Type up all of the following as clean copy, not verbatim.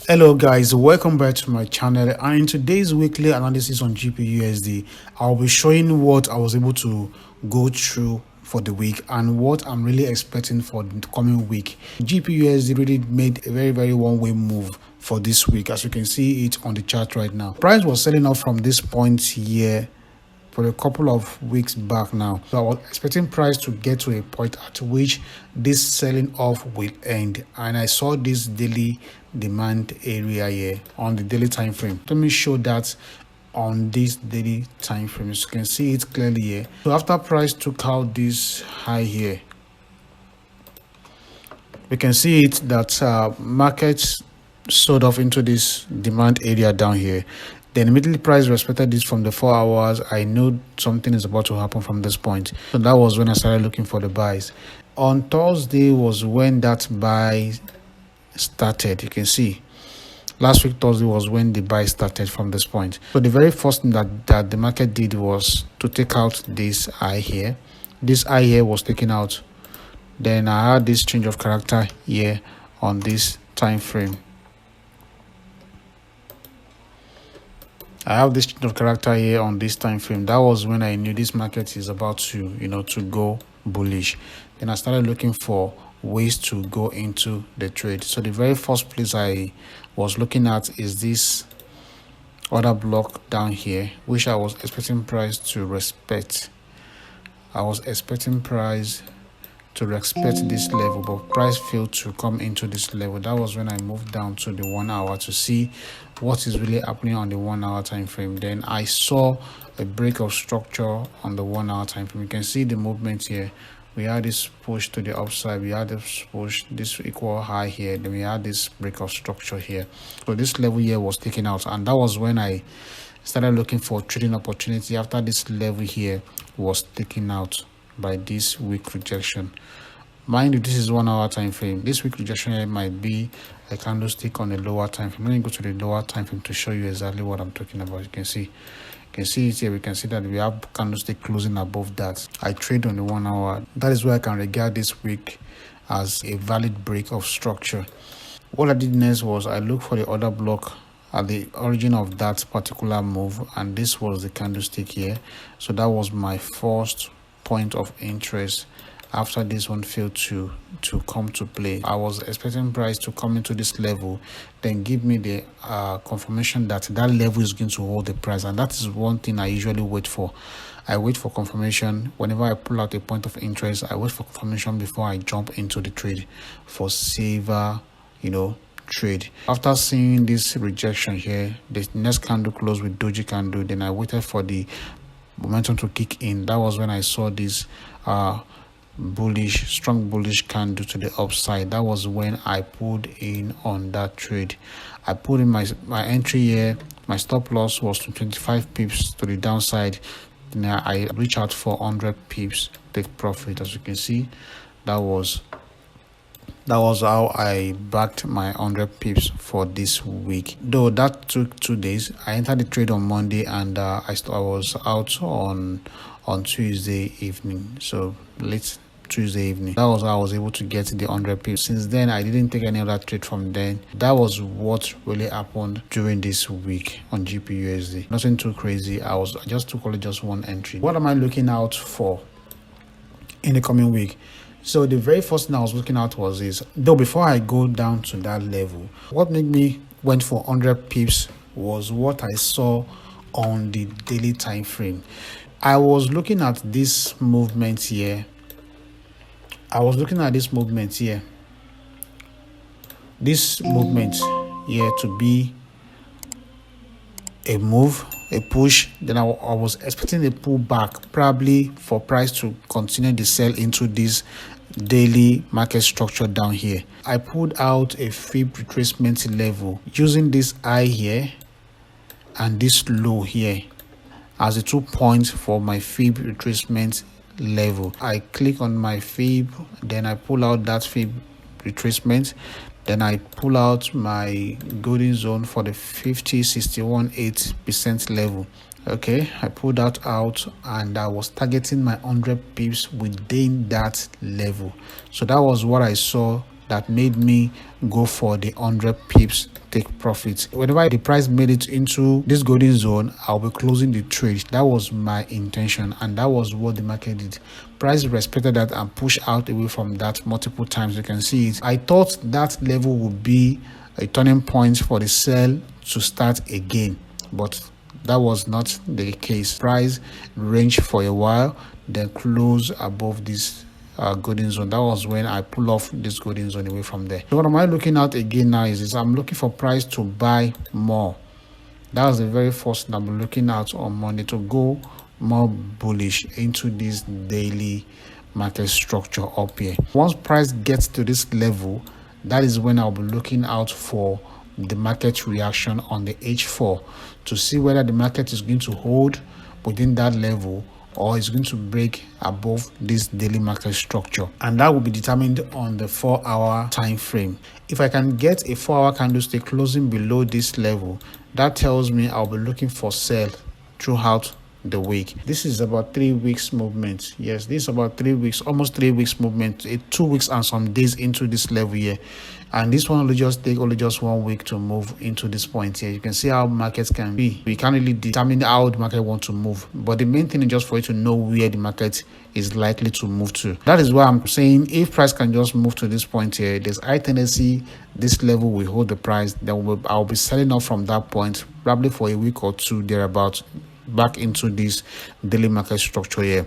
Hello guys, welcome back to my channel, and in today's weekly analysis on GBPUSD, I'll be showing what I was able to go through for the week and what I'm really expecting for the coming week. GBPUSD really made a very one-way move for this week, as you can see it on the chart right now. Price was selling off from this point here for a couple of weeks back now. So I was expecting price to get to a point at which this selling off will end, and I saw this daily demand area here on the daily time frame. Let me show that on this daily time frame. As you can see it clearly here. So after price took out this high here, we can see it that markets sold off into this demand area down here. Then immediately price respected this from the 4 hours. I know something is about to happen from this point. So that was when I started looking for the buys. On Thursday was when that buy started. You can see last week Thursday was when the buy started from this point. So the very first thing that the market did was to take out this eye here. This eye here was taken out. Then I had this change of character here on this time frame. I have this change of character here on this time frame. That was when I knew this market is about to, to go bullish. Then I started looking for ways to go into the trade. So the very first place I was looking at is this order block down here, which I was expecting price to respect. I was expecting price to respect this level, but price failed to come into this level. That was when I moved down to the 1 hour to see what is really happening on the 1 hour time frame. Then I saw a break of structure on the 1 hour time frame. You can see the movement here. We had this push to the upside, we had this push, this equal high here, then we had this break of structure here. So this level here was taken out, and that was when I started looking for trading opportunity after this level here was taken out by this weak rejection. Mind you, this is 1 hour time frame. This weak rejection here might be a candlestick on the lower time frame. Let me go to the lower time frame to show you exactly what I'm talking about. You can see it here. We can see that we have candlestick closing above that. I trade on the 1 hour. That is where I can regard this week as a valid break of structure. What I did next was I looked for the order block at the origin of that particular move, and this was the candlestick here. So that was my first point of interest after this one failed to come to play. I was expecting price to come into this level, then give me the confirmation that that level is going to hold the price, and that is one thing I usually wait for. I wait for confirmation whenever I pull out a point of interest. I wait for confirmation before I jump into the trade for saver trade. After seeing this rejection here, the next candle closed with doji candle. Then I waited for the momentum to kick in. That was when I saw this strong bullish candle to the upside. That was when I pulled in on that trade. I put in my entry here. My stop loss was to 25 pips to the downside. Now I reach out for 100 pips take profit. As you can see, that was how I backed my 100 pips for this week. Though that took 2 days. I entered the trade on Monday, and I was out on Tuesday evening, so late Tuesday evening. That was how I was able to get the 100 pips. Since then, I didn't take any other trade from then. That was what really happened during this week on GBPUSD. Nothing too crazy. I just took only just one entry. What am I looking out for in the coming week? So the very first thing I was looking at was this. Though before I go down to that level, what made me went for 100 pips was what I saw on the daily time frame. I was looking at this movement here. This movement here to be a move, a push. Then I was expecting a pullback, probably for price to continue the sell into this daily market structure down here. I pulled out a fib retracement level using this high here and this low here as the 2 points for my fib retracement level. I click on my fib, then I pull out that fib retracement, then I pull out my golden zone for the 50.61.8% level. Okay, I pulled that out, and I was targeting my 100 pips within that level. So that was what I saw that made me go for the 100 pips take profit. Whenever the price made it into this golden zone, I'll be closing the trade. That was my intention, and that was what the market did. Price respected that and pushed out away from that multiple times. You can see it. I thought that level would be a turning point for the sell to start again, but that was not the case. Price ranged for a while, then close above this golden zone. That was when I pull off this golden zone away from there. So what am I looking at again now is I'm looking for price to buy more. That was the very first thing I'm looking at on Monday, to go more bullish into this daily market structure up here. Once price gets to this level, that is when I'll be looking out for the market reaction on the H4 to see whether the market is going to hold within that level or is going to break above this daily market structure, and that will be determined on the 4-hour time frame. If I can get a 4-hour candlestick closing below this level, that tells me I'll be looking for sell throughout the week. This is about 3 weeks movement. Yes, this is about 3 weeks, almost 3 weeks movement, 2 weeks and some days into this level here, and this one will just take only just 1 week to move into this point here. You can see how markets can be. We can't really determine how the market wants to move, but the main thing is just for you to know where the market is likely to move to. That is why I'm saying if price can just move to this point here, there's high tendency this level will hold the price. Then I'll be selling off from that point probably for a week or two thereabouts, back into this daily market structure here.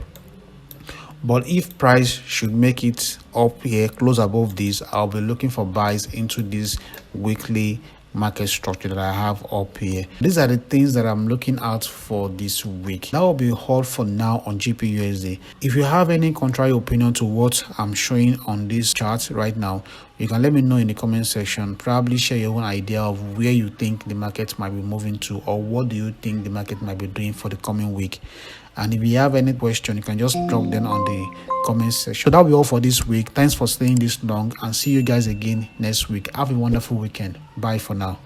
But if price should make it up here, close above this, I'll be looking for buys into this weekly market structure that I have up here. These are the things that I'm looking out for this week. That will be all for now on GBPUSD. If you have any contrary opinion to what I'm showing on this chart right now, you can let me know in the comment section. Probably share your own idea of where you think the market might be moving to, or what do you think the market might be doing for the coming week. And if you have any question, you can just drop them on the comment section. So that'll be all for this week. Thanks for staying this long, and see you guys again next week. Have a wonderful weekend. Bye for now.